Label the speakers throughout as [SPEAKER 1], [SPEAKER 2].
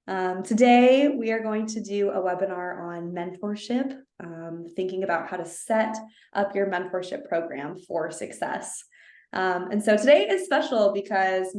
[SPEAKER 1] Today, we are going to do a webinar on mentorship, thinking about how to set up your mentorship program for success. And so today is special because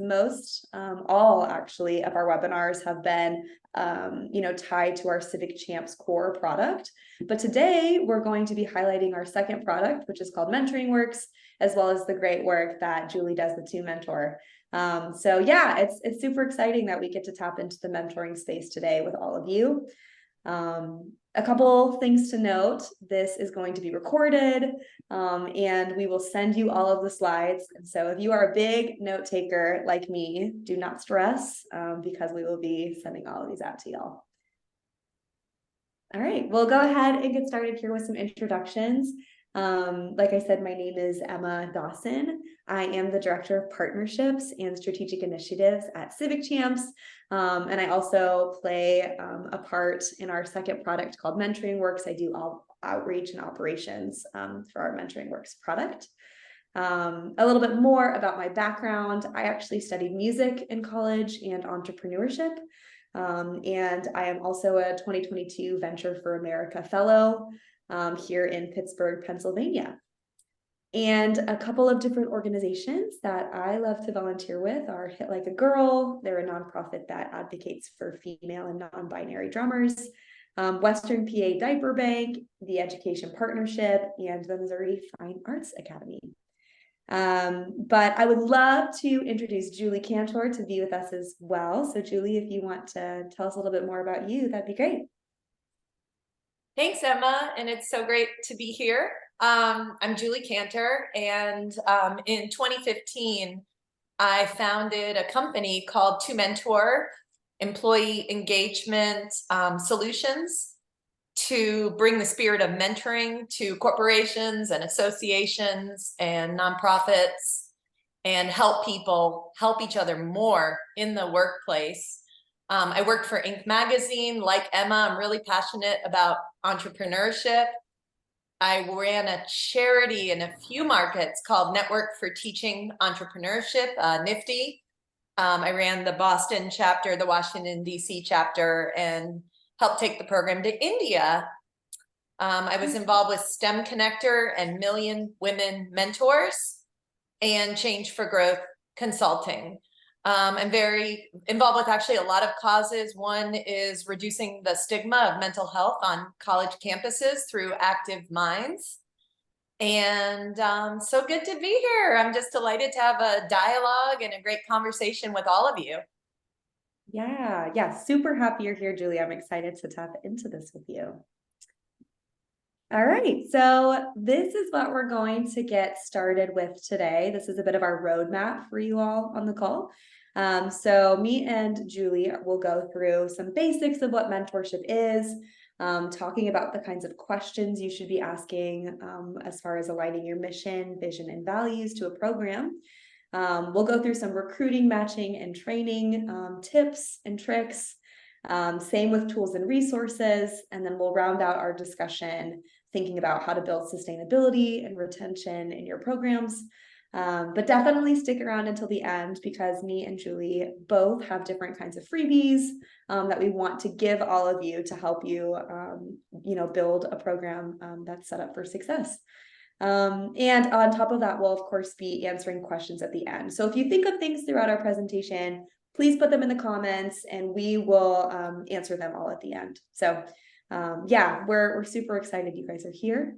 [SPEAKER 1] all actually of our webinars have been, tied to our Civic Champs core product. But today we're going to be highlighting our second product, which is called Mentoring Works, as well as the great work that Julie does with To Mentor. So yeah, it's super exciting that we get to tap into the mentoring space today with all of you. A couple things to note: this is going to be recorded, and we will send you all of the slides. And so if you are a big note taker like me, do not stress, because we will be sending all of these out to y'all. All right, we'll go ahead and get started here with some introductions. Like I said, my name is Emma Dawson. I am the Director of Partnerships and Strategic Initiatives at Civic Champs. And I also play a part in our second product called Mentoring Works. I do all outreach and operations for our Mentoring Works product. A little bit more about my background. I actually studied music in college and entrepreneurship. And I am also a 2022 Venture for America Fellow here in Pittsburgh, Pennsylvania. And a couple of different organizations that I love to volunteer with are Hit Like a Girl. They're a nonprofit that advocates for female and non-binary drummers. Western PA Diaper Bank, the Education Partnership, and the Missouri Fine Arts Academy. But I would love to introduce Julie Cantor to be with us as well. So Julie, if you want to tell us a little bit more about you, that'd be great.
[SPEAKER 2] Thanks, Emma, and it's so great to be here. I'm Julie Cantor, and in 2015, I founded a company called To Mentor Employee Engagement Solutions to bring the spirit of mentoring to corporations and associations and nonprofits and help people help each other more in the workplace. I worked for Inc. magazine. Like Emma, I'm really passionate about entrepreneurship. I ran a charity in a few markets called Network for Teaching Entrepreneurship, NIFTY. I ran the Boston chapter, the Washington, D.C. chapter, and helped take the program to India. I was involved with STEM Connector and Million Women Mentors and Change for Growth Consulting. I'm very involved with actually a lot of causes. One is reducing the stigma of mental health on college campuses through Active Minds. And so good to be here. I'm just delighted to have a dialogue and a great conversation with all of you.
[SPEAKER 1] Yeah, super happy you're here, Julie. I'm excited to tap into this with you. All right, so this is what we're going to get started with today. This is a bit of our roadmap for you all on the call. So me and Julie will go through some basics of what mentorship is, talking about the kinds of questions you should be asking as far as aligning your mission, vision, and values to a program. We'll go through some recruiting, matching, and training tips and tricks, same with tools and resources, and then we'll round out our discussion thinking about how to build sustainability and retention in your programs. But definitely stick around until the end, because me and Julie both have different kinds of freebies that we want to give all of you to help you, build a program that's set up for success. And on top of that, we'll of course be answering questions at the end. So if you think of things throughout our presentation, please put them in the comments and we will answer them all at the end. So yeah, we're super excited you guys are here.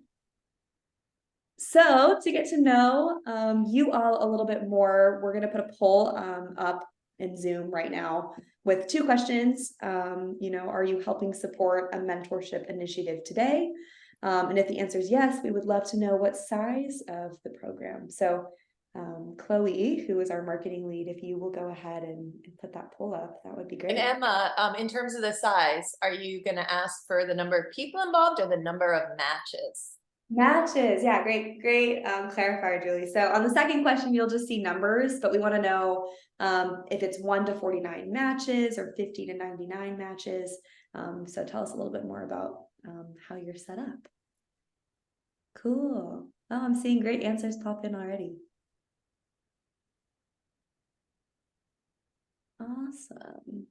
[SPEAKER 1] So to get to know you all a little bit more, we're going to put a poll up in Zoom right now with two questions. Are you helping support a mentorship initiative today? And if the answer is yes, we would love to know what size of the program. So Chloe, who is our marketing lead, if you will go ahead and put that poll up, that would be great.
[SPEAKER 2] And Emma, in terms of the size, are you going to ask for the number of people involved or the number of matches?
[SPEAKER 1] Matches, yeah, great clarifier, Julie. So on the second question, you'll just see numbers, but we want to know if it's 1 to 49 matches or 50 to 99 matches. So tell us a little bit more about how you're set up. Cool. Oh, I'm seeing great answers pop in already. Awesome.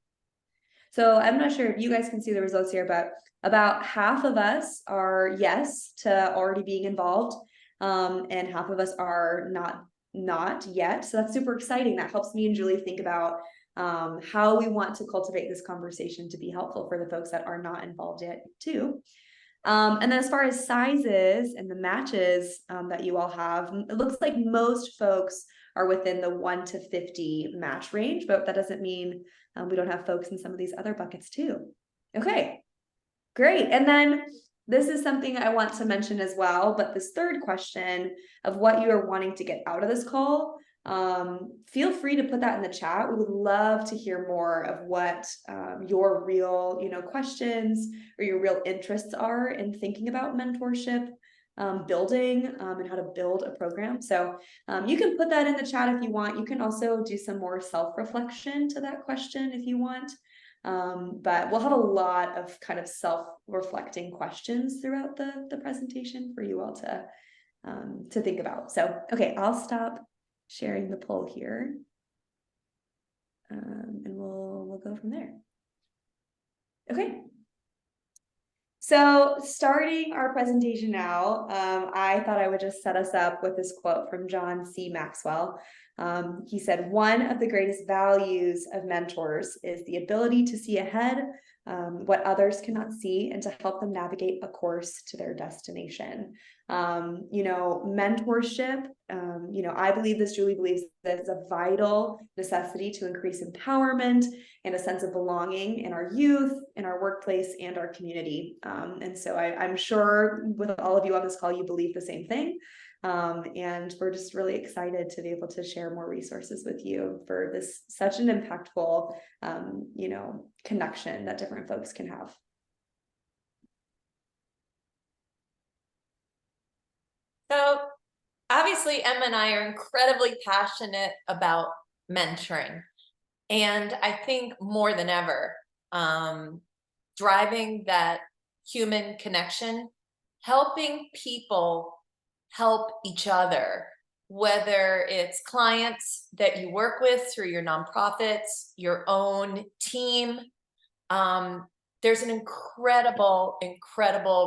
[SPEAKER 1] So I'm not sure if you guys can see the results here, but about half of us are yes to already being involved, and half of us are not yet. So that's super exciting. That helps me and Julie think about how we want to cultivate this conversation to be helpful for the folks that are not involved yet too. And then as far as sizes and the matches that you all have, it looks like most folks are within the 1 to 50 match range, but that doesn't mean we don't have folks in some of these other buckets too. Okay, great. And then this is something I want to mention as well, but this third question of what you are wanting to get out of this call, feel free to put that in the chat. We would love to hear more of what your real, questions or your real interests are in thinking about mentorship, building, and how to build a program. So you can put that in the chat if you want. You can also do some more self-reflection to that question if you want. But we'll have a lot of kind of self-reflecting questions throughout the presentation for you all to think about. So, okay, I'll stop sharing the poll here, and we'll go from there. Okay. So starting our presentation now, I thought I would just set us up with this quote from John C. Maxwell. He said, "One of the greatest values of mentors is the ability to see ahead what others cannot see and to help them navigate a course to their destination." Mentorship, I believe this, Julie believes that it's a vital necessity to increase empowerment and a sense of belonging in our youth, in our workplace, and our community. And so I'm sure with all of you on this call, you believe the same thing. And we're just really excited to be able to share more resources with you for this such an impactful, connection that different folks can have.
[SPEAKER 2] So obviously, Emma and I are incredibly passionate about mentoring. And I think more than ever, driving that human connection, helping people help each other, whether it's clients that you work with through your nonprofits, your own team. There's an incredible,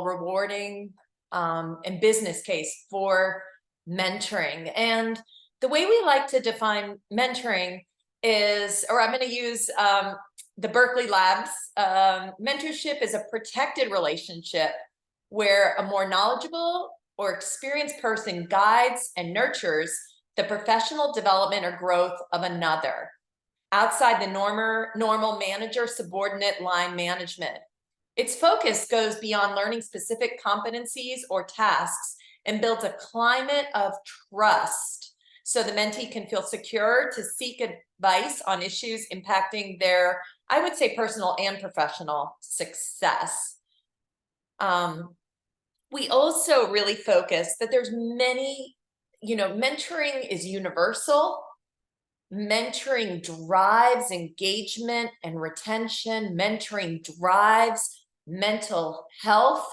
[SPEAKER 2] rewarding and business case for mentoring. And the way we like to define mentoring is, or I'm going to use the Berkeley Labs, mentorship is a protected relationship where a more knowledgeable or experienced person guides and nurtures the professional development or growth of another outside the normal manager-subordinate line management. Its focus goes beyond learning specific competencies or tasks and builds a climate of trust so the mentee can feel secure to seek advice on issues impacting their, I would say, personal and professional success. We also really focus that there's many, mentoring is universal. Mentoring drives engagement and retention. Mentoring drives mental health,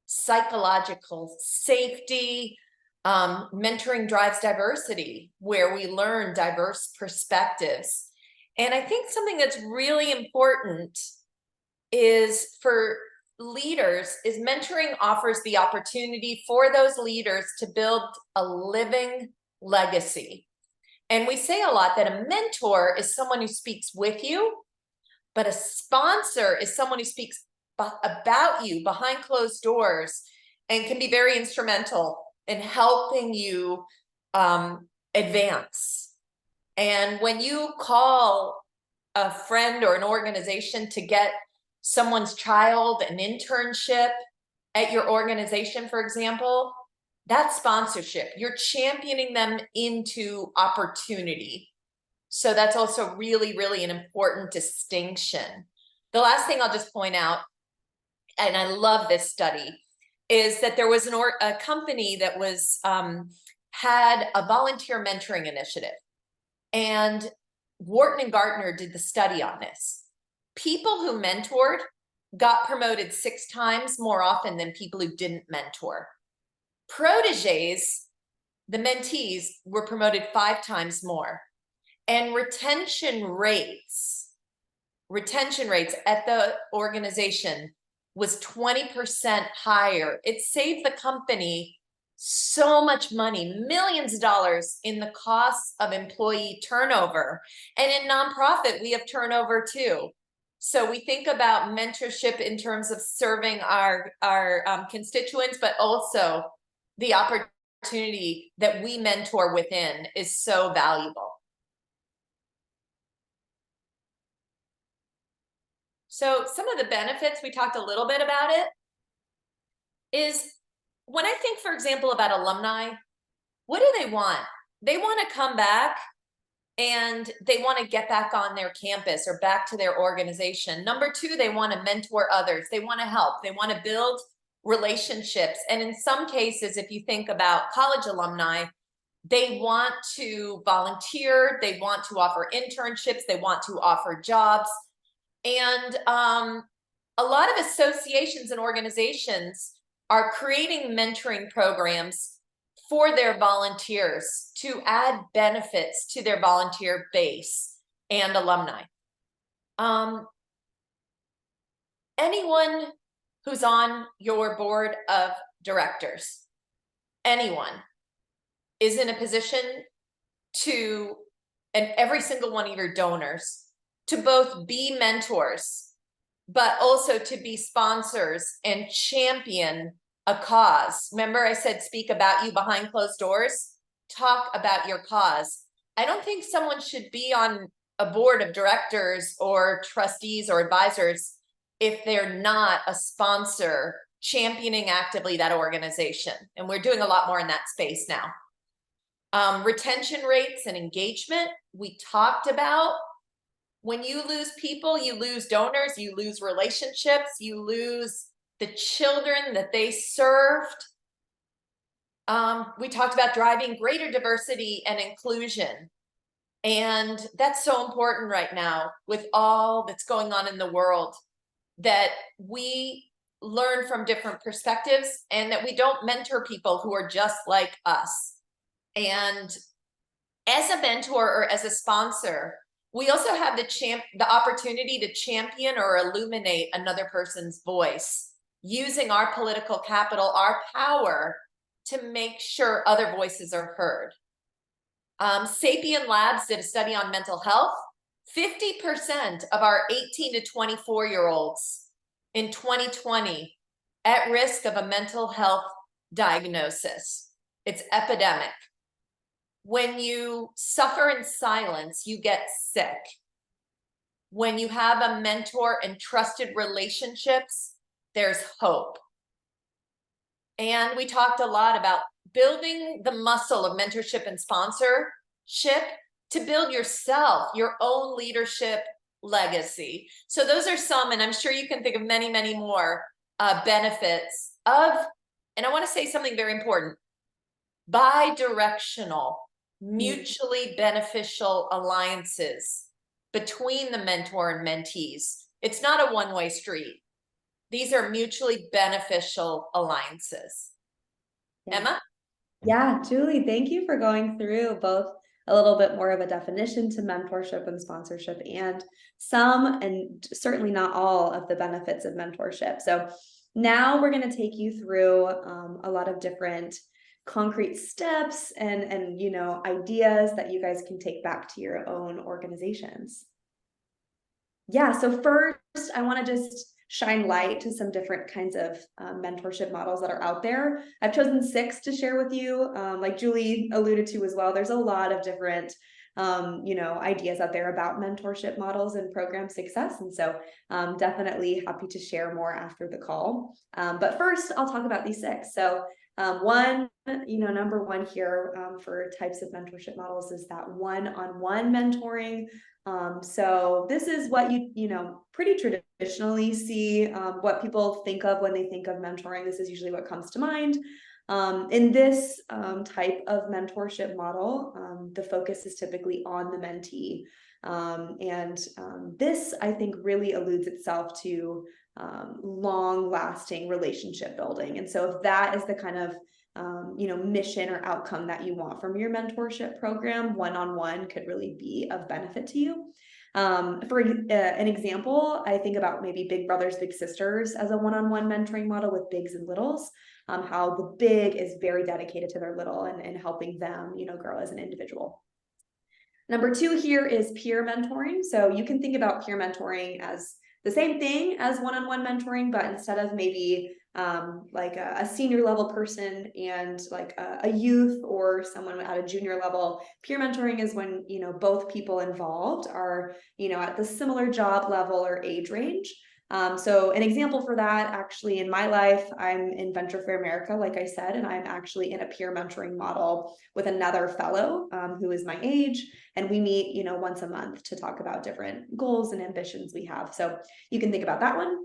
[SPEAKER 2] psychological safety. Mentoring drives diversity, where we learn diverse perspectives. And I think something that's really important is for leaders is mentoring offers the opportunity for those leaders to build a living legacy. And we say a lot that a mentor is someone who speaks with you, but a sponsor is someone who speaks about you behind closed doors and can be very instrumental in helping you advance. And when you call a friend or an organization to get someone's child an internship at your organization, for example, that's sponsorship. You're championing them into opportunity. So that's also really, really an important distinction. The last thing I'll just point out, and I love this study, is that there was a company that was had a volunteer mentoring initiative. And Wharton and Gartner did the study on this. People who mentored got promoted 6 times more often than people who didn't mentor. Proteges, the mentees, were promoted 5 times more. And retention rates retention rates at the organization was 20% higher. It saved the company so much money, millions of dollars in the costs of employee turnover. And in nonprofit, we have turnover too. So we think about mentorship in terms of serving our constituents, but also the opportunity that we mentor within is so valuable. So some of the benefits, we talked a little bit about it, is when I think, for example, about alumni, what do they want? They want to come back and they want to get back on their campus or back to their organization. Number two, they want to mentor others. They want to help. They want to build relationships. And in some cases, if you think about college alumni, they want to volunteer. They want to offer internships. They want to offer jobs. And a lot of associations and organizations are creating mentoring programs for their volunteers to add benefits to their volunteer base and alumni. Anyone who's on your board of directors, anyone is in a position to, and every single one of your donors, to both be mentors, but also to be sponsors and champion a cause. Remember I said, speak about you behind closed doors, talk about your cause. I don't think someone should be on a board of directors or trustees or advisors if they're not a sponsor championing actively that organization. And we're doing a lot more in that space now. Retention rates and engagement, we talked about. When you lose people, you lose donors, you lose relationships, you lose the children that they served. We talked about driving greater diversity and inclusion. And that's so important right now with all that's going on in the world, that we learn from different perspectives and that we don't mentor people who are just like us. And as a mentor or as a sponsor, we also have the opportunity to champion or illuminate another person's voice, using our political capital, our power, to make sure other voices are heard. Sapien Labs did a study on mental health. 50% of our 18 to 24-year-olds in 2020 at risk of a mental health diagnosis. It's epidemic. When you suffer in silence, you get sick. When you have a mentor and trusted relationships, there's hope. And we talked a lot about building the muscle of mentorship and sponsorship to build yourself, your own leadership legacy. So those are some, and I'm sure you can think of many, many more benefits of, and I want to say something very important, bi-directional, mutually beneficial alliances between the mentor and mentees. It's not a one-way street. These are mutually beneficial alliances.
[SPEAKER 1] Yeah.
[SPEAKER 2] Emma?
[SPEAKER 1] Yeah, Julie, thank you for going through both a little bit more of a definition to mentorship and sponsorship, and some, and certainly not all, of the benefits of mentorship. So now we're going to take you through a lot of different concrete steps and ideas that you guys can take back to your own organizations. Yeah, so first I want to just shine light to some different kinds of mentorship models that are out there. I've chosen 6 to share with you. Like Julie alluded to as well, there's a lot of different ideas out there about mentorship models and program success. And so definitely happy to share more after the call. But first I'll talk about these 6. So number one here for types of mentorship models is that one-on-one mentoring. So this is what you pretty traditionally see, what people think of when they think of mentoring. This is usually what comes to mind. In this type of mentorship model, the focus is typically on the mentee. This, I think, really alludes itself to long-lasting relationship building. And so if that is the kind of mission or outcome that you want from your mentorship program, one-on-one could really be of benefit to you. For an example, I think about maybe big brothers, big sisters as a one-on-one mentoring model with bigs and littles, how the big is very dedicated to their little and helping them, grow as an individual. Number 2 here is peer mentoring. So you can think about peer mentoring as the same thing as one-on-one mentoring, but instead of maybe like a senior level person and like a youth or someone at a junior level, peer mentoring is when, both people involved are, at the similar job level or age range. So an example for that, actually in my life, I'm in Venture for America, like I said, and I'm actually in a peer mentoring model with another fellow who is my age. And we meet, once a month to talk about different goals and ambitions we have. So you can think about that one.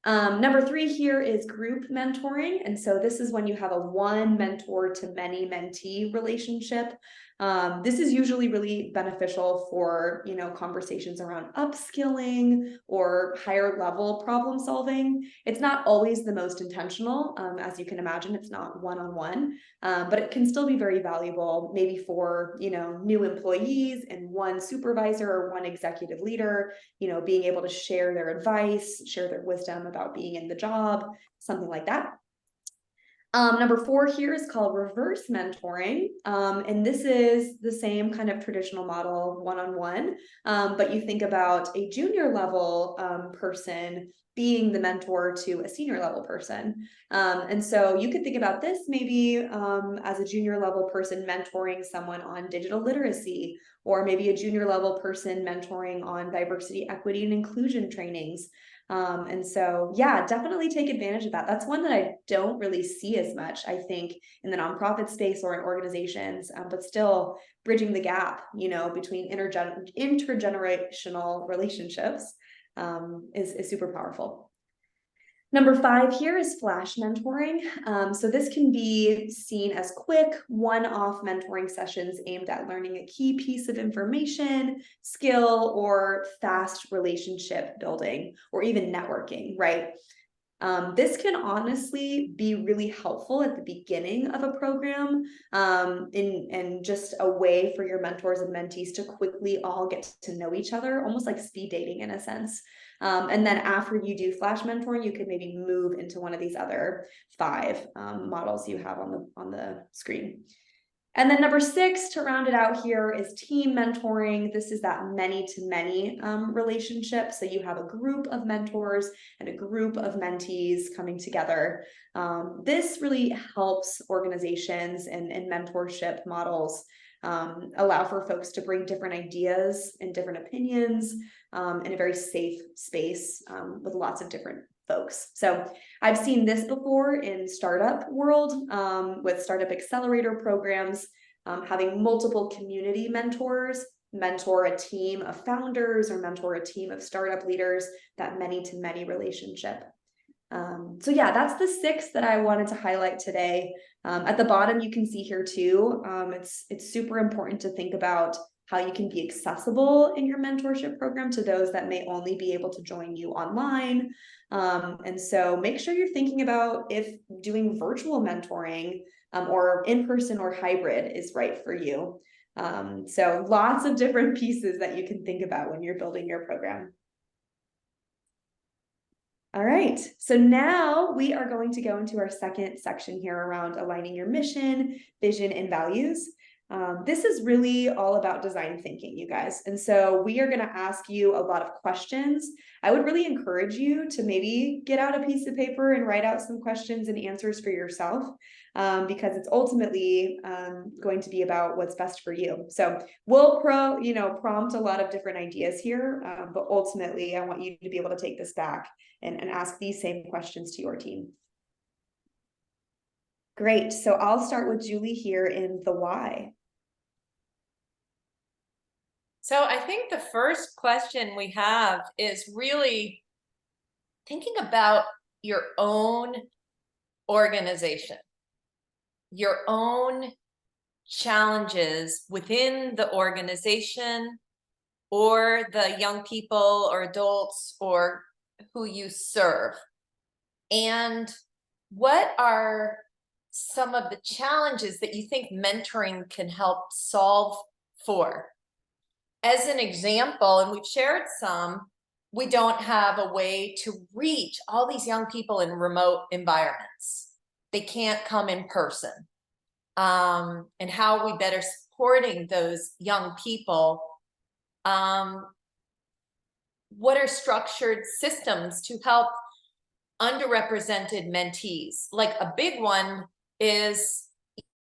[SPEAKER 1] Number 3 here is group mentoring. And so this is when you have a one mentor to many mentee relationship. This is usually really beneficial for, conversations around upskilling or higher level problem solving. It's not always the most intentional. As you can imagine, it's not one-on-one, but it can still be very valuable, maybe for, new employees and one supervisor or one executive leader, being able to share their advice, share their wisdom about being in the job, something like that. Number 4 here is called reverse mentoring. And this is the same kind of traditional model, one-on-one, but you think about a junior level person being the mentor to a senior level person. And so you could think about this maybe as a junior level person mentoring someone on digital literacy, or maybe a junior level person mentoring on diversity, equity, and inclusion trainings. And so, yeah, definitely take advantage of that. That's one that I don't really see as much, I think, in the nonprofit space or in organizations, but still bridging the gap, between intergenerational relationships is super powerful. Number 5 here is flash mentoring. So this can be seen as quick one-off mentoring sessions aimed at learning a key piece of information, skill, or fast relationship building, or even networking, right? This can honestly be really helpful at the beginning of a program, and just a way for your mentors and mentees to quickly all get to know each other, almost like speed dating in a sense. And then after you do flash mentoring, you could maybe move into one of these other 5 models you have on the screen. And then number 6 to round it out here is team mentoring. This is that many to many relationship. So you have a group of mentors and a group of mentees coming together. This really helps organizations and mentorship models allow for folks to bring different ideas and different opinions in a very safe space with lots of different folks. So I've seen this before in startup world with startup accelerator programs, having multiple community mentors mentor a team of founders or mentor a team of startup leaders, that many to many relationship. So yeah, that's the 6 that I wanted to highlight today. At the bottom, you can see here too, it's super important to think about how you can be accessible in your mentorship program to those that may only be able to join you online. And so make sure you're thinking about if doing virtual mentoring or in-person or hybrid is right for you. So lots of different pieces that you can think about when you're building your program. All right, so now we are going to go into our second section here around aligning your mission, vision, and values. This is really all about design thinking, you guys. And so we are going to ask you a lot of questions. I would really encourage you to maybe get out a piece of paper and write out some questions and answers for yourself, because it's ultimately going to be about what's best for you. So we'll prompt a lot of different ideas here, but ultimately I want you to be able to take this back and ask these same questions to your team. Great, so I'll start with Julie here in the why.
[SPEAKER 2] So I think the first question we have is really thinking about your own organization, your own challenges within the organization or the young people or adults or who you serve. And what are some of the challenges that you think mentoring can help solve for? as an example, and we've shared some, we don't have a way to reach all these young people in remote environments. They can't come in person. And how are we better supporting those young people? What are structured systems to help underrepresented mentees? Like a big one is,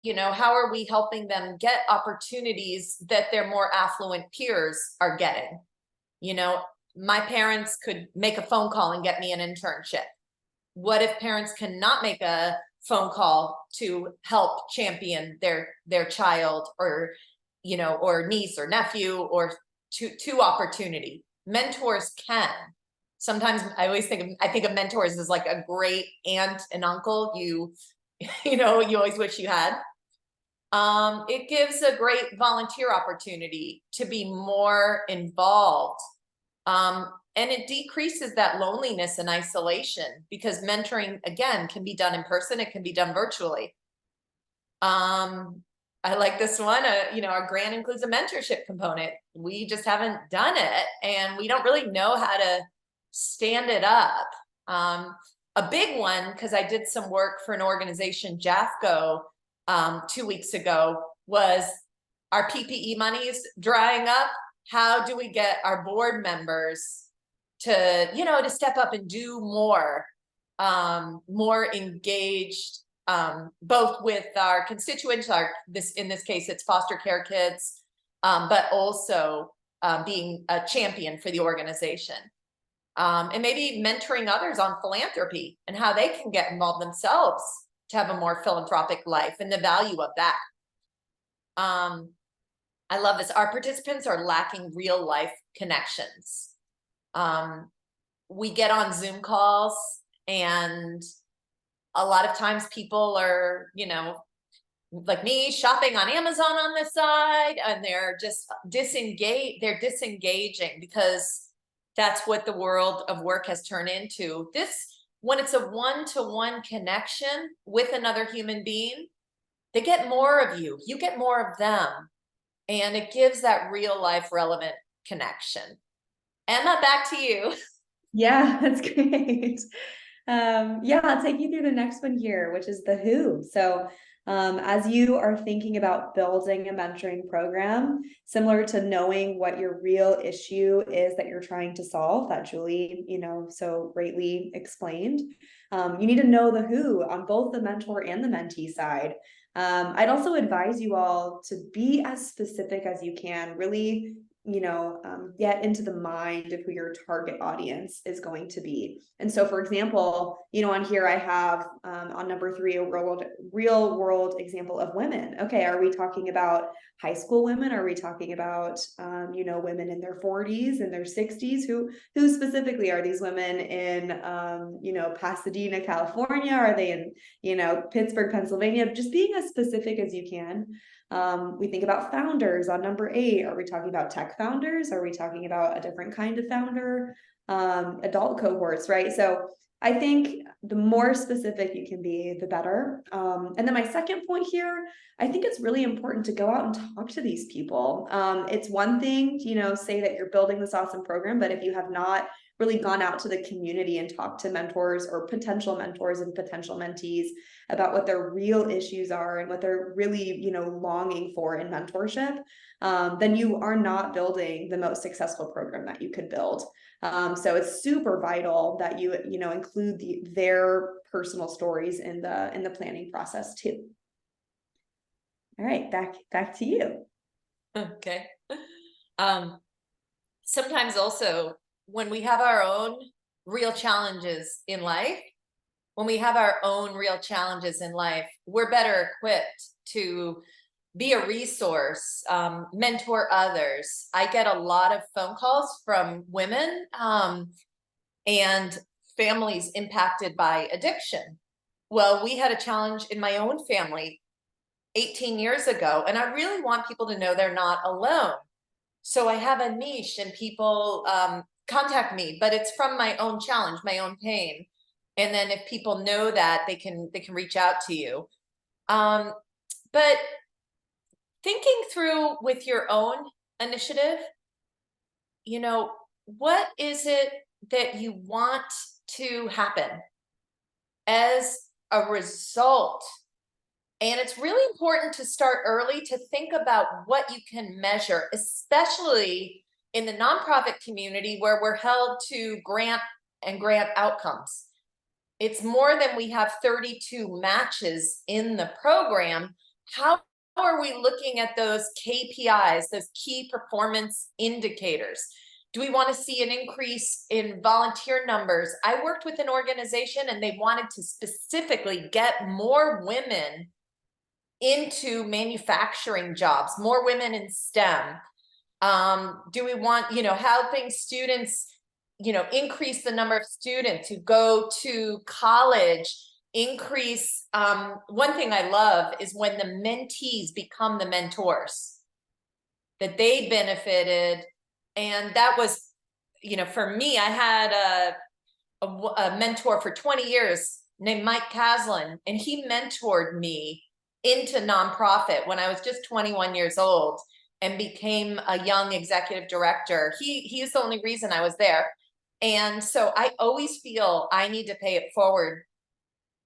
[SPEAKER 2] how are we helping them get opportunities that their more affluent peers are getting? My parents could make a phone call and get me an internship. What if parents cannot make a phone call to help champion their child, or or niece or nephew, or to opportunity? Mentors can. Sometimes I think of mentors as like a great aunt and uncle you always wish you had. It gives a great volunteer opportunity to be more involved. And it decreases that loneliness and isolation, because mentoring, again, can be done in person. It can be done virtually. I like this one. Our grant includes a mentorship component. We just haven't done it, and we don't really know how to stand it up. A big one, because I did some work for an organization, JAFCO, 2 weeks ago, was our PPE money's drying up. How do we get our board members to step up and do more, more engaged, both with our constituents, in this case, it's foster care kids, but also being a champion for the organization. And maybe mentoring others on philanthropy and how they can get involved themselves to have a more philanthropic life, and the value of that. I love this. Our participants are lacking real life connections. We get on Zoom calls, and a lot of times people are, like me, shopping on Amazon on the side, and they're just disengaged. They're disengaging because that's what the world of work has turned into. When it's a one-to-one connection with another human being, they get more of you, you get more of them. And it gives that real life relevant connection. Emma, back to you.
[SPEAKER 1] Yeah, that's great. I'll take you through the next one here, which is the who. So as you are thinking about building a mentoring program, similar to knowing what your real issue is that you're trying to solve, that Julie, so greatly explained, you need to know the who on both the mentor and the mentee side. I'd also advise you all to be as specific as you can, really get into the mind of who your target audience is going to be. And so, for example, on here I have on number 3, a real world example of women. Okay, are we talking about high school women? Are we talking about women in their 40s and their 60s? Who specifically are these women in Pasadena, California? Are they in Pittsburgh, Pennsylvania? Just being as specific as you can. We think about founders on number 8. Are we talking about tech founders? Are we talking about a different kind of founder? Adult cohorts, right? So I think the more specific you can be, the better. And then my second point here, I think it's really important to go out and talk to these people. It's one thing, say that you're building this awesome program, but if you have not really gone out to the community and talked to mentors or potential mentors and potential mentees about what their real issues are and what they're really, longing for in mentorship, then you are not building the most successful program that you could build. So it's super vital that you include their personal stories in the planning process too. All right, back to you.
[SPEAKER 2] Okay. Sometimes also, when we have our own real challenges in life, we're better equipped to be a resource, mentor others. I get a lot of phone calls from women and families impacted by addiction. Well, we had a challenge in my own family 18 years ago, and I really want people to know they're not alone. So I have a niche, and people contact me, but it's from my own challenge, my own pain. And then if people know that, they can reach out to you. But thinking through with your own initiative, what is it that you want to happen as a result? And it's really important to start early to think about what you can measure, especially in the nonprofit community where we're held to grant outcomes. It's more than we have 32 matches in the program. How are we looking at those KPIs, those key performance indicators? Do we want to see an increase in volunteer numbers? I worked with an organization and they wanted to specifically get more women into manufacturing jobs, more women in STEM. Do we want, helping students, increase the number of students who go to college, increase, one thing I love is when the mentees become the mentors, that they benefited. And that was, for me, I had a mentor for 20 years named Mike Caslin, and he mentored me into nonprofit when I was just 21 years old and became a young executive director. He's the only reason I was there. And so I always feel I need to pay it forward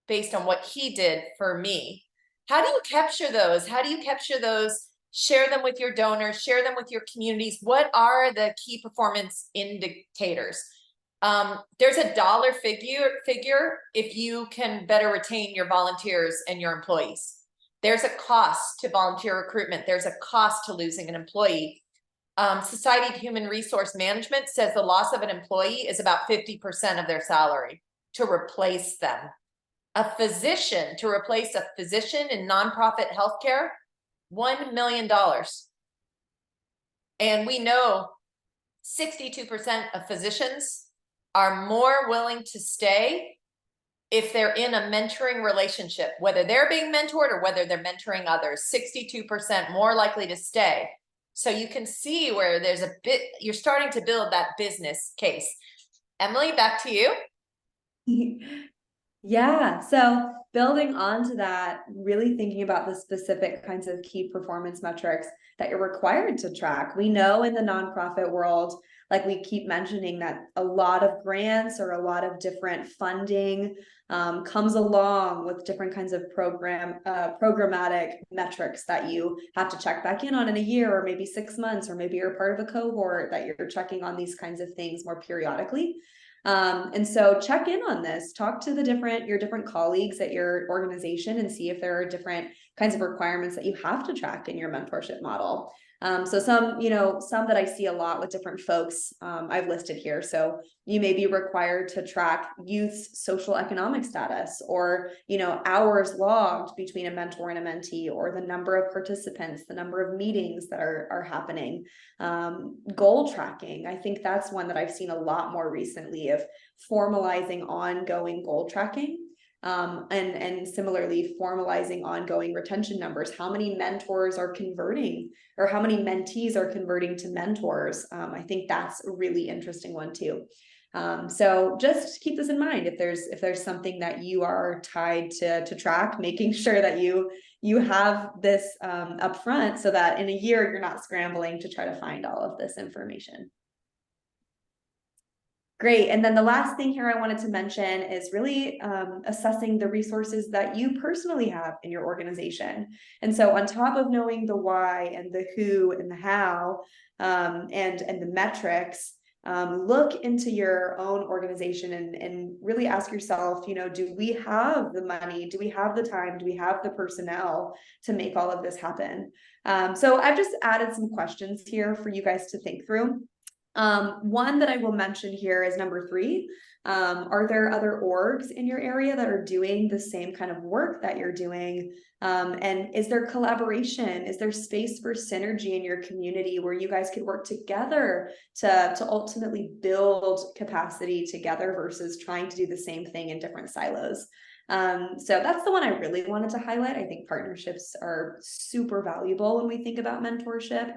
[SPEAKER 2] based on what he did for me. How do you capture those? How do you capture those? Share them with your donors, share them with your communities. What are the key performance indicators? There's a dollar figure if you can better retain your volunteers and your employees. There's a cost to volunteer recruitment. There's a cost to losing an employee. Society of Human Resource Management says the loss of an employee is about 50% of their salary to replace them. To replace a physician in nonprofit healthcare, $1 million. And we know 62% of physicians are more willing to stay if they're in a mentoring relationship, whether they're being mentored or whether they're mentoring others. 62% more likely to stay. So you can see where there's you're starting to build that business case. Emily, back to you.
[SPEAKER 1] Yeah, so building on to that, really thinking about the specific kinds of key performance metrics that you're required to track. We know in the nonprofit world, like we keep mentioning, that a lot of grants or a lot of different funding comes along with different kinds of programmatic metrics that you have to check back in on in a year, or maybe 6 months, or maybe you're part of a cohort that you're checking on these kinds of things more periodically. And so check in on this, talk to your different colleagues at your organization and see if there are different kinds of requirements that you have to track in your mentorship model. So some that I see a lot with different folks, I've listed here. So you may be required to track youth's social economic status, or, hours logged between a mentor and a mentee, or the number of participants, the number of meetings that are happening, goal tracking. I think that's one that I've seen a lot more recently, of formalizing ongoing goal tracking. And similarly formalizing ongoing retention numbers. How many mentors are converting, or how many mentees are converting to mentors? I think that's a really interesting one too. So just keep this in mind. If there's something that you are tied to track, making sure that you have this up front, so that in a year you're not scrambling to try to find all of this information. Great. And then the last thing here I wanted to mention is really assessing the resources that you personally have in your organization. And so on top of knowing the why and the who and the how, and the metrics, look into your own organization and really ask yourself, do we have the money? Do we have the time? Do we have the personnel to make all of this happen? So I've just added some questions here for you guys to think through. One that I will mention here is number 3. Are there other orgs in your area that are doing the same kind of work that you're doing? And is there collaboration? Is there space for synergy in your community where you guys could work together to ultimately build capacity together versus trying to do the same thing in different silos? So that's the one I really wanted to highlight. I think partnerships are super valuable when we think about mentorship.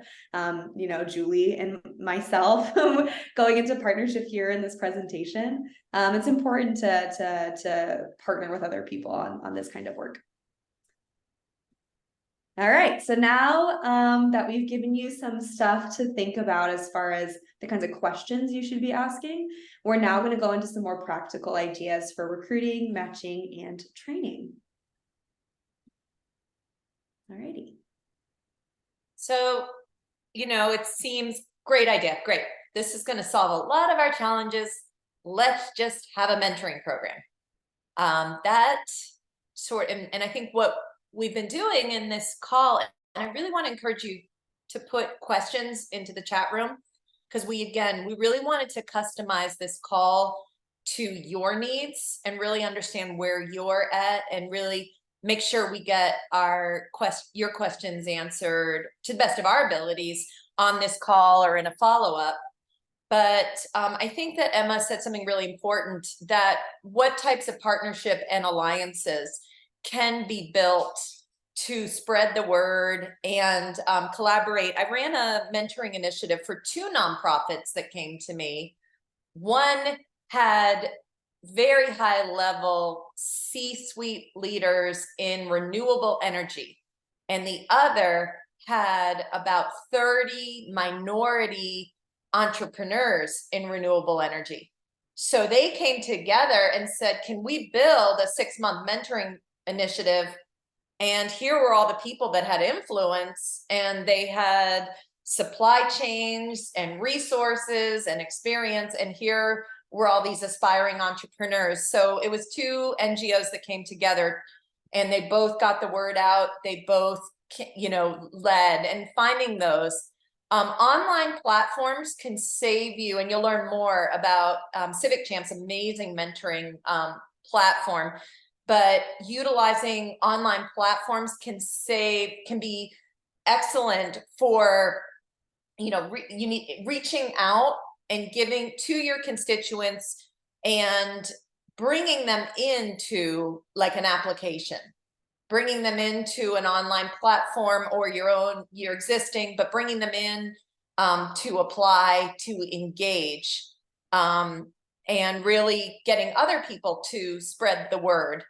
[SPEAKER 1] Julie and myself going into partnership here in this presentation, it's important to partner with other people on this kind of work. All right, so now that we've given you some stuff to think about as far as the kinds of questions you should be asking, we're now going to go into some more practical ideas for recruiting, matching, and training. All righty.
[SPEAKER 2] So, it seems great idea. Great. This is going to solve a lot of our challenges. Let's just have a mentoring program. And I think what we've been doing in this call, and I really want to encourage you to put questions into the chat room, because we really wanted to customize this call to your needs and really understand where you're at and really make sure we get your questions answered to the best of our abilities on this call or in a follow-up. But I think that Emma said something really important, that what types of partnership and alliances can be built to spread the word and collaborate. I ran a mentoring initiative for 2 nonprofits that came to me. One had very high level C-suite leaders in renewable energy, and the other had about 30 minority entrepreneurs in renewable energy. So they came together and said, can we build a 6-month mentoring initiative? And here were all the people that had influence, and they had supply chains and resources and experience. And here were all these aspiring entrepreneurs. So it was 2 NGOs that came together, and they both got the word out. They both, led, and finding those. Online platforms can save you, and you'll learn more about Civic Champ's amazing mentoring platform. But utilizing online platforms can be excellent for, reaching out and giving to your constituents and bringing them into like an application, bringing them into an online platform or your existing, but bringing them in to apply, to engage, and really getting other people to spread the word.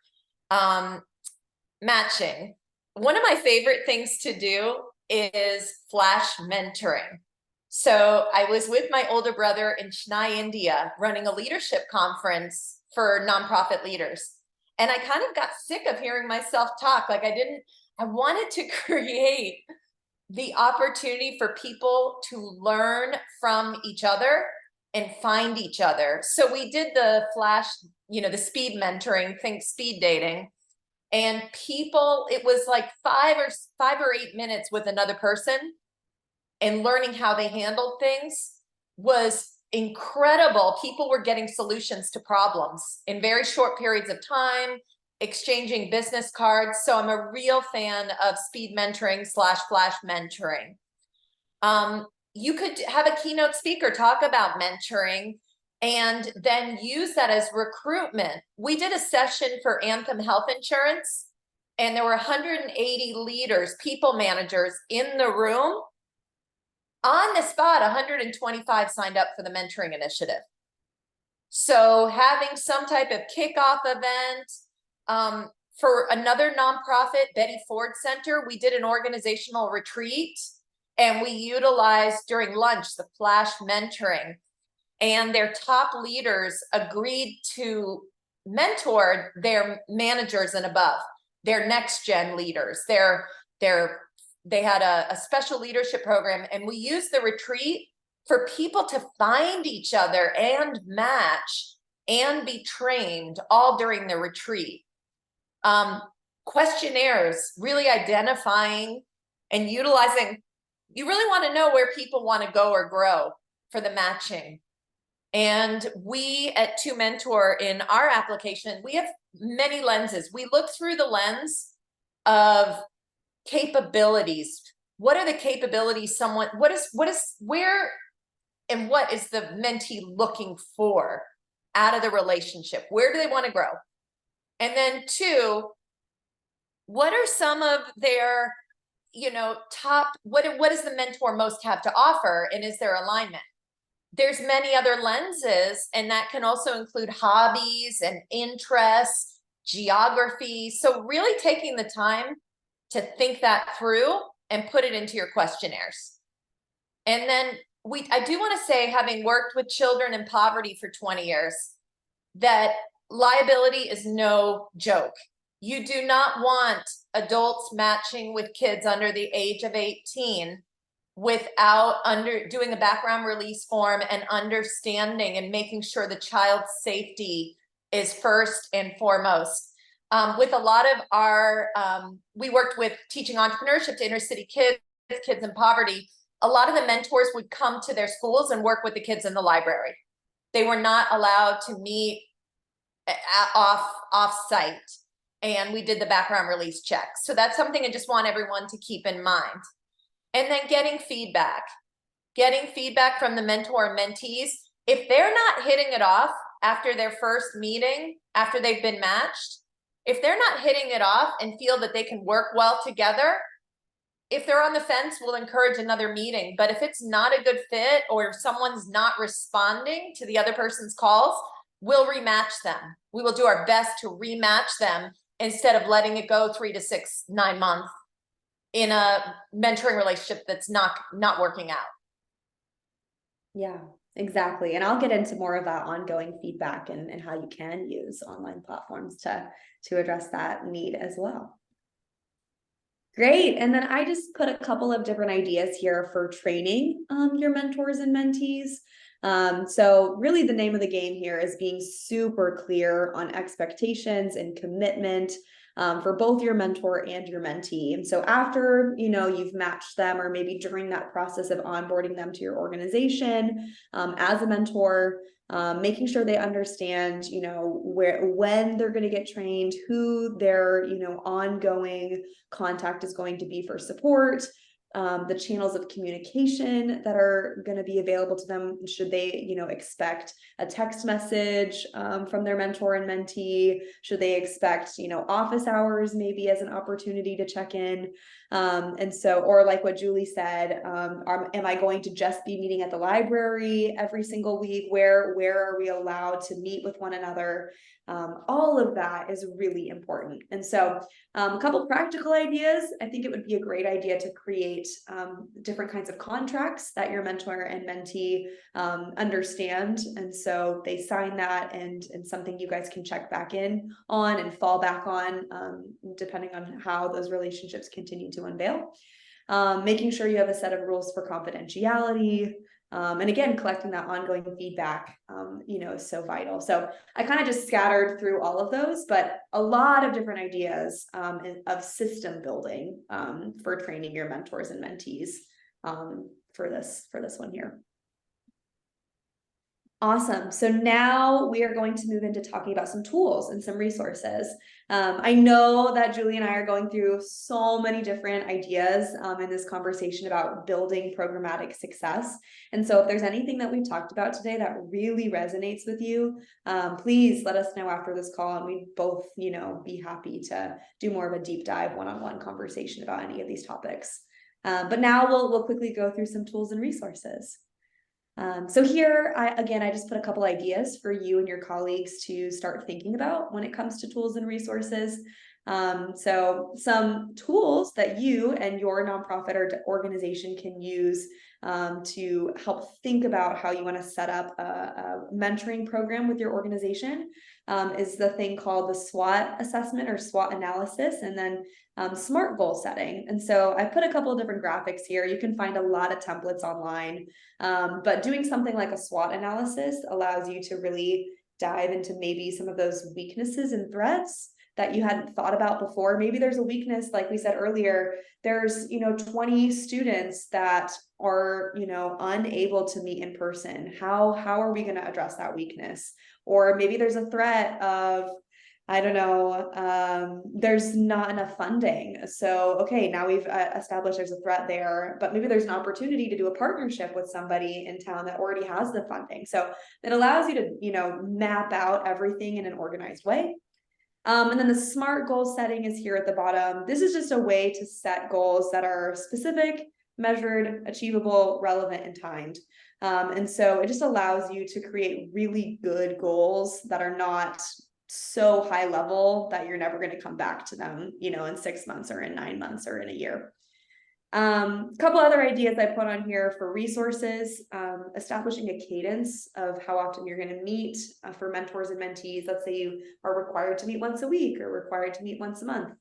[SPEAKER 2] Matching. One of my favorite things to do is flash mentoring. So I was with my older brother in Chennai, India, running a leadership conference for nonprofit leaders. And I kind of got sick of hearing myself talk. I wanted to create the opportunity for people to learn from each other and find each other. So we did the flash, the speed mentoring, think speed dating. And it was like 5 or 8 minutes with another person, and learning how they handled things was incredible. People were getting solutions to problems in very short periods of time, exchanging business cards. So I'm a real fan of speed mentoring / flash mentoring. You could have a keynote speaker talk about mentoring and then use that as recruitment. We did a session for Anthem Health Insurance, and there were 180 leaders, people managers in the room. On the spot, 125 signed up for the mentoring initiative. So having some type of kickoff event, for another nonprofit, Betty Ford Center, we did an organizational retreat, and we utilized during lunch the flash mentoring, and their top leaders agreed to mentor their managers and above, their next gen leaders. They had a special leadership program, and we used the retreat for people to find each other and match and be trained all during the retreat. Questionnaires, really identifying and utilizing. You really want to know where people want to go or grow for the matching. And we at 2Mentor, in our application, we have many lenses. We look through the lens of capabilities. What are the capabilities what is the mentee looking for out of the relationship? Where do they want to grow? And then 2, what are some of their, top, what does the mentor most have to offer? And is there alignment? There's many other lenses, and that can also include hobbies and interests, geography. So really taking the time to think that through and put it into your questionnaires. And then I do want to say, having worked with children in poverty for 20 years, that liability is no joke. You do not want adults matching with kids under the age of 18 without doing a background release form and understanding and making sure the child's safety is first and foremost. With a lot of our, we worked with teaching entrepreneurship to inner city kids in poverty. A lot of the mentors would come to their schools and work with the kids in the library. They were not allowed to meet off site, and we did the background release checks. So that's something I just want everyone to keep in mind. And then getting feedback from the mentor and mentees. If they're not hitting it off after their first meeting, after they've been matched, if they're not hitting it off and feel that they can work well together, if they're on the fence, we'll encourage another meeting. But if it's not a good fit, or if someone's not responding to the other person's calls, we'll rematch them. We will do our best to rematch them instead of letting it go 3 to 6, 9 months in a mentoring relationship that's not working out.
[SPEAKER 1] Yeah, exactly. And I'll get into more of that ongoing feedback and how you can use online platforms to address that need as well. Great. And then I just put a couple of different ideas here for training your mentors and mentees. So really the name of the game here is being super clear on expectations and commitment for both your mentor and your mentee. And so after, you've matched them, or maybe during that process of onboarding them to your organization as a mentor, making sure they understand, when they're going to get trained, who their, ongoing contact is going to be for support, the channels of communication that are going to be available to them. Should they, expect a text message from their mentor and mentee? Should they expect, office hours maybe as an opportunity to check in? And so, or like what Julie said, am I going to just be meeting at the library every single week? Where are we allowed to meet with one another? All of that is really important. And so a couple practical ideas. I think it would be a great idea to create different kinds of contracts that your mentor and mentee understand. And so they sign that, and something you guys can check back in on and fall back on, depending on how those relationships continue to unveil. Making sure you have a set of rules for confidentiality. And again, collecting that ongoing feedback, is so vital. So I kind of just scattered through all of those, but a lot of different ideas of system building for training your mentors and mentees for this one here. Awesome. So now we are going to move into talking about some tools and some resources. I know that Julie and I are going through so many different ideas in this conversation about building programmatic success. And so if there's anything that we've talked about today that really resonates with you, please let us know after this call, and we'd both, be happy to do more of a deep dive one-on-one conversation about any of these topics. But now we'll quickly go through some tools and resources. So here, I just put a couple ideas for you and your colleagues to start thinking about when it comes to tools and resources. So some tools that you and your nonprofit or organization can use to help think about how you want to set up a mentoring program with your organization is the thing called the SWOT assessment or SWOT analysis, and then SMART goal setting. And so I put a couple of different graphics here. You can find a lot of templates online, but doing something like a SWOT analysis allows you to really dive into maybe some of those weaknesses and threats that you hadn't thought about before. Maybe there's a weakness, like we said earlier, there's 20 students that are unable to meet in person. How are we going to address that weakness? Or maybe there's a threat of, I don't know, there's not enough funding. So, okay, now we've established there's a threat there, but maybe there's an opportunity to do a partnership with somebody in town that already has the funding. So it allows you to, map out everything in an organized way. And then the SMART goal setting is here at the bottom. This is just a way to set goals that are specific, measured, achievable, relevant, and timed. And so it just allows you to create really good goals that are not so high level that you're never going to come back to them, in 6 months or in 9 months or in a year. Couple other ideas I put on here for resources, establishing a cadence of how often you're going to meet for mentors and mentees. Let's say you are required to meet once a week or required to meet once a month.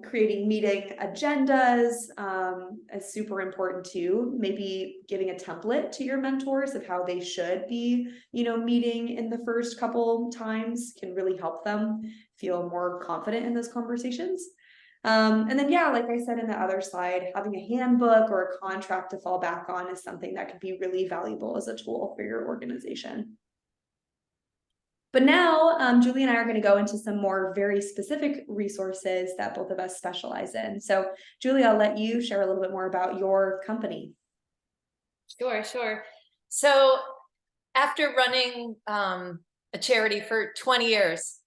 [SPEAKER 1] Creating meeting agendas is super important too. Maybe giving a template to your mentors of how they should be, meeting in the first couple times can really help them feel more confident in those conversations. And then, yeah, like I said in the other slide, having a handbook or a contract to fall back on is something that could be really valuable as a tool for your organization. But now, Julie and I are going to go into some more very specific resources that both of us specialize in. So, Julie, I'll let you share a little bit more about your company.
[SPEAKER 2] Sure. So after running a charity for 20 years,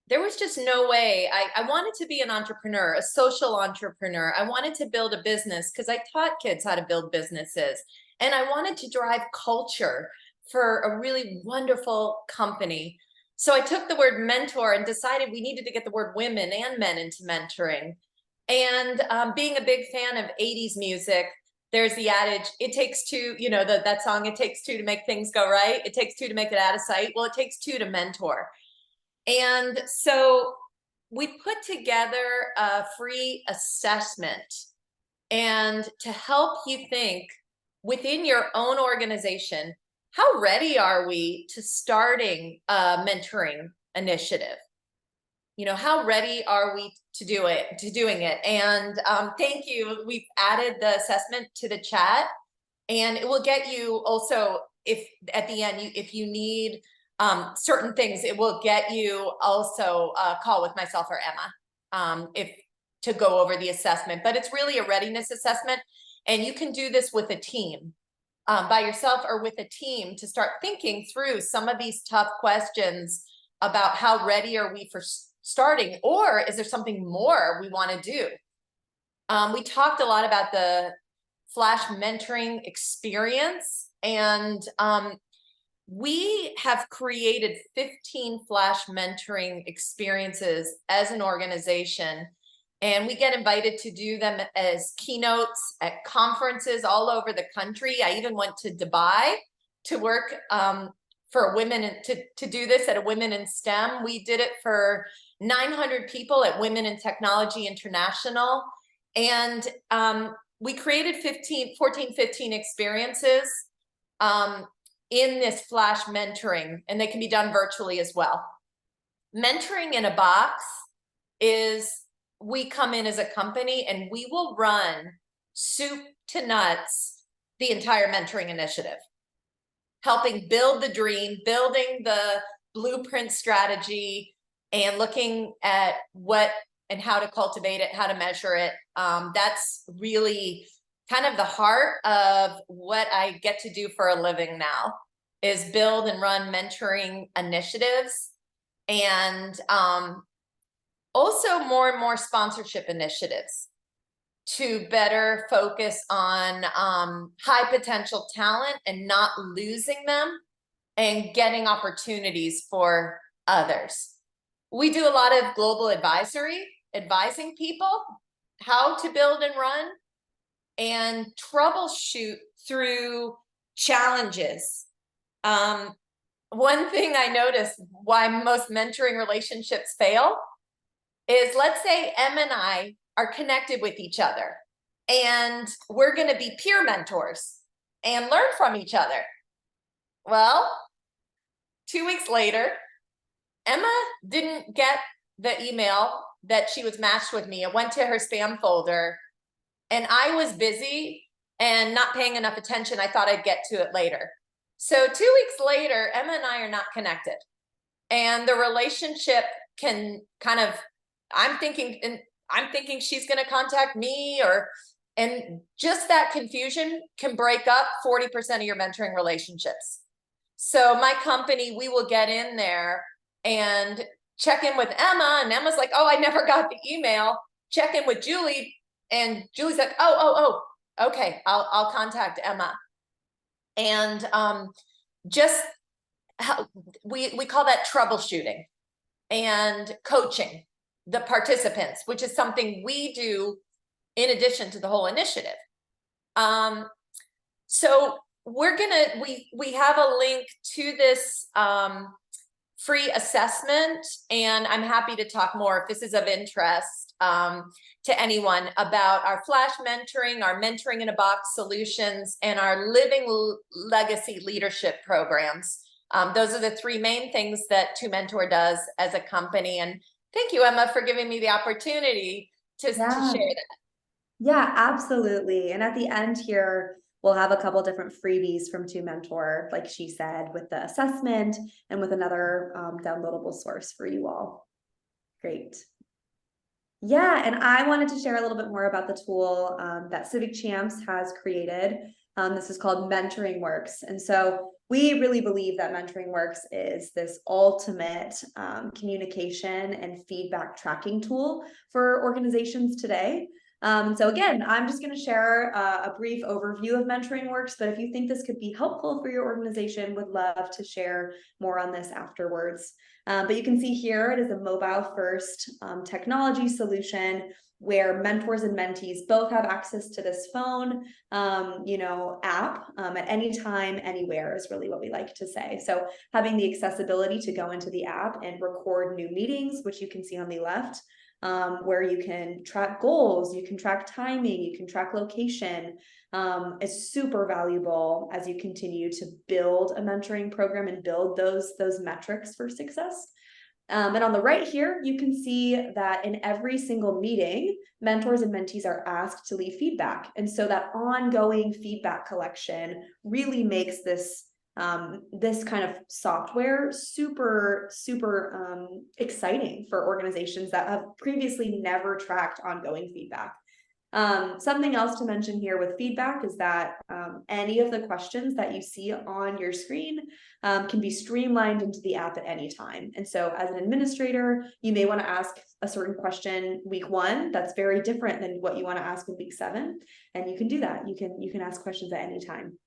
[SPEAKER 2] there was just no way. I wanted to be an entrepreneur, a social entrepreneur. I wanted to build a business because I taught kids how to build businesses. And I wanted to drive culture for a really wonderful company. So I took the word mentor and decided we needed to get the word women and men into mentoring. And being a big fan of 80s music, there's the adage, it takes two, that song, it takes two to make things go right. It takes two to make it out of sight. Well, it takes two to mentor. And so we put together a free assessment and to help you think within your own organization, how ready are we to starting a mentoring initiative? How ready are we to doing it? And thank you. We've added the assessment to the chat, and it will get you also, if at the end, if you need certain things, it will get you also a call with myself or Emma to go over the assessment. But it's really a readiness assessment, and you can do this with a team, by yourself or with a team, to start thinking through some of these tough questions about how ready are we for starting, or is there something more we want to do? We talked a lot about the Flash mentoring experience, and we have created 15 Flash mentoring experiences as an organization, and we get invited to do them as keynotes at conferences all over the country. I even went to Dubai to work for women to do this at a Women in STEM. We did it for 900 people at Women in Technology International. And we created 15 experiences in this Flash mentoring, and they can be done virtually as well. Mentoring in a box is, we come in as a company and we will run soup to nuts the entire mentoring initiative, helping build the dream, building the blueprint strategy, and looking at what and how to cultivate it, how to measure it. That's really kind of the heart of what I get to do for a living now, is build and run mentoring initiatives, and also more and more sponsorship initiatives to better focus on high potential talent and not losing them, and getting opportunities for others. We do a lot of global advising people how to build and run and troubleshoot through challenges. One thing I noticed why most mentoring relationships fail is, let's say Em and I are connected with each other and we're going to be peer mentors and learn from each other. Well, 2 weeks later, Emma didn't get the email that she was matched with me. It went to her spam folder, and I was busy and not paying enough attention. I thought I'd get to it later. So 2 weeks later, Emma and I are not connected, and the relationship can kind of, I'm thinking she's going to contact me, and just that confusion can break up 40% of your mentoring relationships. So my company, we will get in there and check in with Emma, and Emma's like, oh, I never got the email. Check in with Julie, and Julie's like, oh, okay, I'll contact Emma. And just we call that troubleshooting. and coaching the participants, which is something we do in addition to the whole initiative. So we have a link to this free assessment, and I'm happy to talk more if this is of interest to anyone about our flash mentoring, our mentoring in a box solutions, and our living legacy leadership programs. Those are the three main things that 2Mentor does as a company. And thank you, Emma, for giving me the opportunity to share that.
[SPEAKER 1] Yeah, absolutely. And at the end here, we'll have a couple different freebies from 2Mentor, like she said, with the assessment and with another downloadable source for you all. Great. Yeah, and I wanted to share a little bit more about the tool that Civic Champs has created. This is called Mentoring Works. And so we really believe that Mentoring Works is this ultimate communication and feedback tracking tool for organizations today. So again, I'm just going to share a brief overview of Mentoring Works, but if you think this could be helpful for your organization, would love to share more on this afterwards. But you can see here, it is a mobile first technology solution where mentors and mentees both have access to this phone, app at any time, anywhere is really what we like to say. So having the accessibility to go into the app and record new meetings, which you can see on the left, where you can track goals, you can track timing, you can track location, is super valuable as you continue to build a mentoring program and build those metrics for success. And on the right here, you can see that in every single meeting, mentors and mentees are asked to leave feedback. And so that ongoing feedback collection really makes this kind of software super exciting for organizations that have previously never tracked ongoing feedback. Something else to mention here with feedback is that any of the questions that you see on your screen can be streamlined into the app at any time. And so as an administrator, you may want to ask a certain question week 1 that's very different than what you want to ask in week 7, and you can do that. You can ask questions at any time.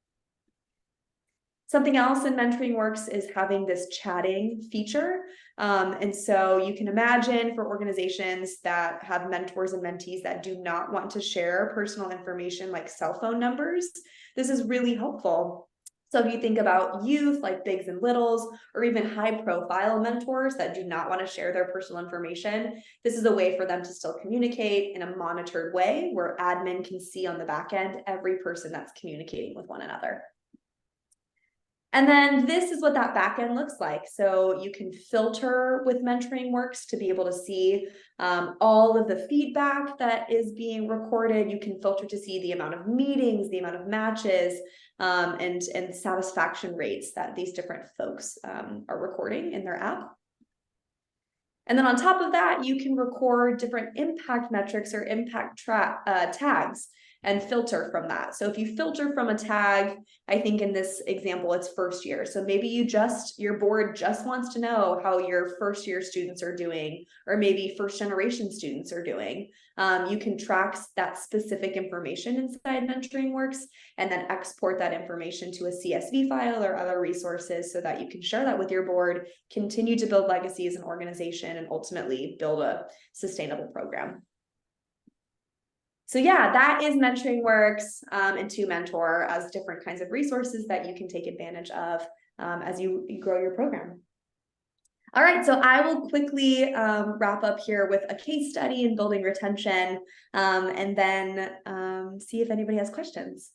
[SPEAKER 1] Something else in Mentoring Works is having this chatting feature. And so you can imagine for organizations that have mentors and mentees that do not want to share personal information like cell phone numbers, this is really helpful. So if you think about youth like bigs and littles, or even high profile mentors that do not want to share their personal information, this is a way for them to still communicate in a monitored way where admin can see on the back end every person that's communicating with one another. And then this is what that backend looks like. So you can filter with Mentoring Works to be able to see all of the feedback that is being recorded. You can filter to see the amount of meetings, the amount of matches, and satisfaction rates that these different folks are recording in their app. And then on top of that, you can record different impact metrics or impact tags and filter from that. So if you filter from a tag, I think in this example, it's first year. So maybe your board just wants to know how your first year students are doing, or maybe first generation students are doing. You can track that specific information inside Mentoring Works and then export that information to a CSV file or other resources so that you can share that with your board, continue to build legacy as an organization, and ultimately build a sustainable program. So yeah, that is Mentoring Works and 2Mentor as different kinds of resources that you can take advantage of as you grow your program. All right, so I will quickly wrap up here with a case study in building retention and then see if anybody has questions.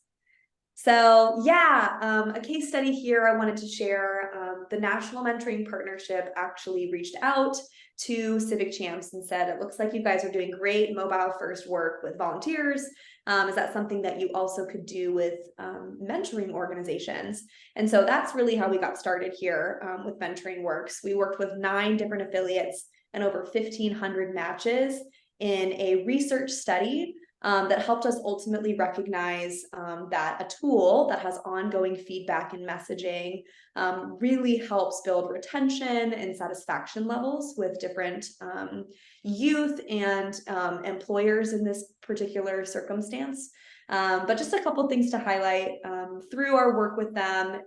[SPEAKER 1] So yeah, a case study here I wanted to share. The National Mentoring Partnership actually reached out to Civic Champs and said, it looks like you guys are doing great mobile first work with volunteers. Is that something that you also could do with mentoring organizations? And so that's really how we got started here with Mentoring Works. We worked with 9 different affiliates and over 1,500 matches in a research study that helped us ultimately recognize that a tool that has ongoing feedback and messaging really helps build retention and satisfaction levels with different youth and employers in this particular circumstance. But just a couple things to highlight through our work with them,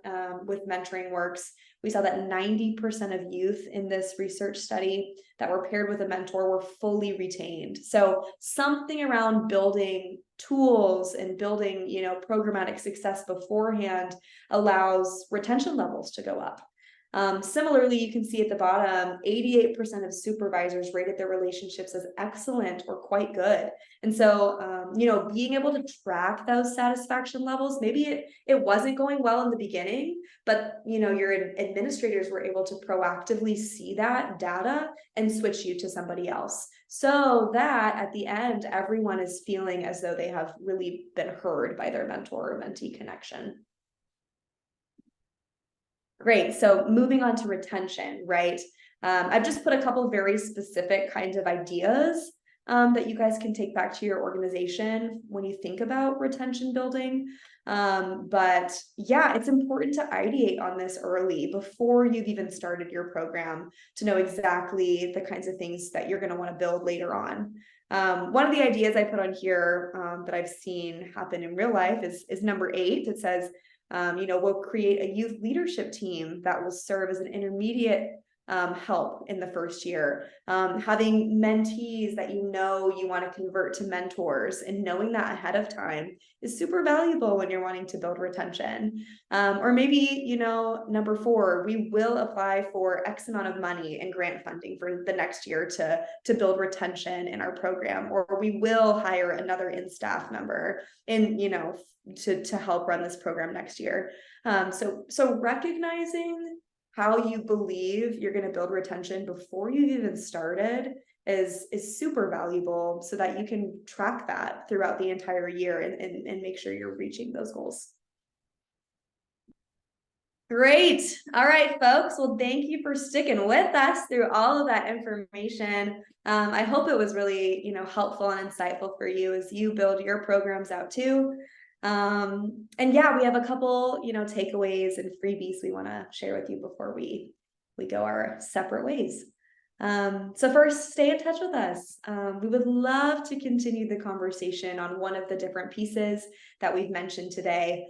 [SPEAKER 1] with Mentoring Works, we saw that 90% of youth in this research study that were paired with a mentor were fully retained. So something around building tools and building, programmatic success beforehand allows retention levels to go up. Similarly, you can see at the bottom, 88% of supervisors rated their relationships as excellent or quite good. And so, being able to track those satisfaction levels, maybe it wasn't going well in the beginning, but, your administrators were able to proactively see that data and switch you to somebody else. So that at the end, everyone is feeling as though they have really been heard by their mentor or mentee connection. Great. So moving on to retention, right? I've just put a couple of very specific kinds of ideas that you guys can take back to your organization when you think about retention building. But yeah, it's important to ideate on this early before you've even started your program to know exactly the kinds of things that you're going to want to build later on. One of the ideas I put on here that I've seen happen in real life is number 8. It says, we'll create a youth leadership team that will serve as an intermediate help in the first year. Having mentees that you want to convert to mentors, and knowing that ahead of time is super valuable when you're wanting to build retention. Or maybe, number 4, we will apply for X amount of money and grant funding for the next year to build retention in our program, or we will hire another in-staff member to help run this program next year. So recognizing how you believe you're going to build retention before you've even started is super valuable, so that you can track that throughout the entire year and make sure you're reaching those goals. Great. All right, folks. Well, thank you for sticking with us through all of that information. I hope it was really, helpful and insightful for you as you build your programs out too. And yeah, we have a couple, takeaways and freebies we want to share with you before we go our separate ways. So first, stay in touch with us. We would love to continue the conversation on one of the different pieces that we've mentioned today.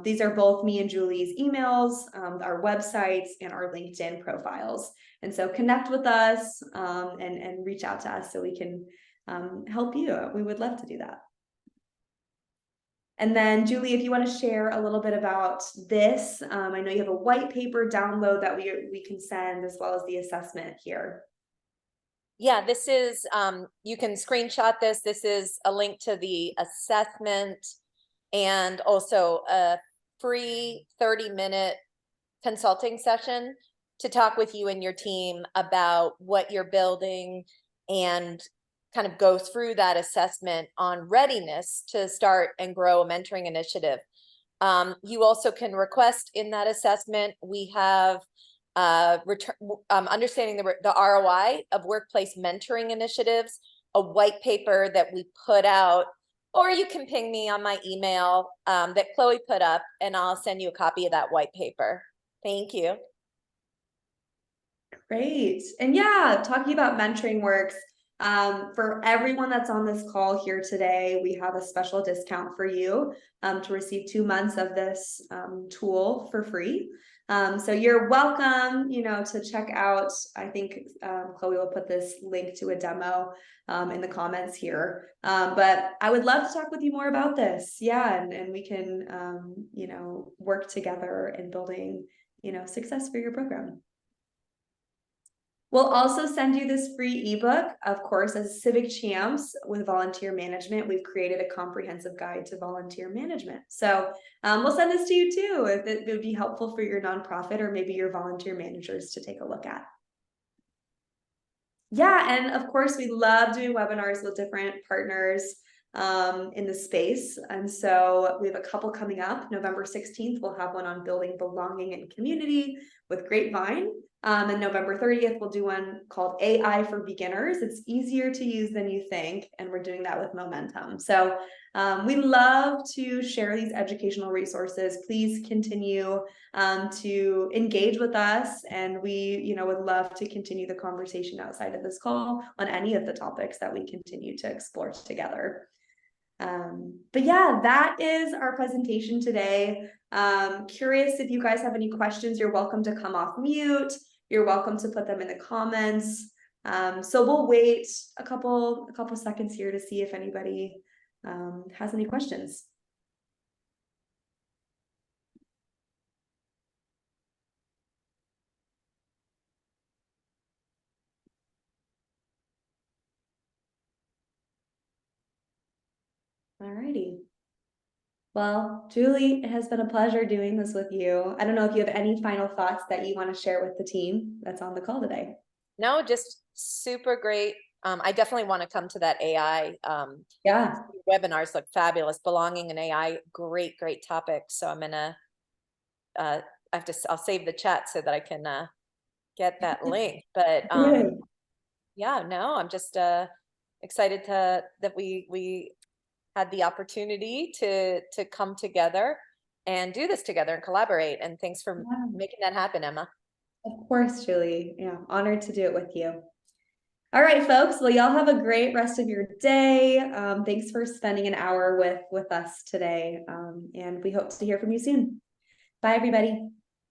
[SPEAKER 1] These are both me and Julie's emails, our websites, and our LinkedIn profiles. And so connect with us and reach out to us so we can help you. We would love to do that. And then Julie, if you want to share a little bit about this, I know you have a white paper download that we can send, as well as the assessment here.
[SPEAKER 2] Yeah, this is, you can screenshot this. This is a link to the assessment and also a free 30-minute consulting session to talk with you and your team about what you're building, and kind of go through that assessment on readiness to start and grow a mentoring initiative. You also can request in that assessment. We have understanding the ROI of workplace mentoring initiatives, a white paper that we put out, or you can ping me on my email that Chloe put up, and I'll send you a copy of that white paper. Thank you.
[SPEAKER 1] Great. And yeah, talking about mentoring works. For everyone that's on this call here today, we have a special discount for you to receive 2 months of this tool for free. So you're welcome, to check out. I think Chloe will put this link to a demo in the comments here. But I would love to talk with you more about this. Yeah, and we can, work together in building, success for your program. We'll also send you this free ebook. Of course, as Civic Champs with volunteer management, we've created a comprehensive guide to volunteer management. So we'll send this to you too, if it would be helpful for your nonprofit or maybe your volunteer managers to take a look at. Yeah, and of course, we love doing webinars with different partners in the space. And so we have a couple coming up. November 16th, we'll have one on building belonging and community with Grapevine. And November 30th, we'll do one called AI for Beginners. It's easier to use than you think, and we're doing that with Momentum. So we love to share these educational resources. Please continue to engage with us, and we would love to continue the conversation outside of this call on any of the topics that we continue to explore together. But yeah, that is our presentation today. Curious if you guys have any questions, you're welcome to come off mute. You're welcome to put them in the comments. So we'll wait a couple seconds here to see if anybody has any questions. Alrighty. Well, Julie, it has been a pleasure doing this with you. I don't know if you have any final thoughts that you want to share with the team that's on the call today.
[SPEAKER 2] No, just super great. I definitely want to come to that AI.
[SPEAKER 1] Yeah.
[SPEAKER 2] Webinars look fabulous. Belonging in AI, great topic. So I'm gonna, I'll save the chat so that I can get that link. But yeah, no, I'm just excited that we had the opportunity to come together and do this together and collaborate. And thanks for making that happen, Emma.
[SPEAKER 1] Of course, Julie. Yeah, honored to do it with you. All right, folks. Well, y'all have a great rest of your day. Thanks for spending an hour with us today. And we hope to hear from you soon. Bye, everybody.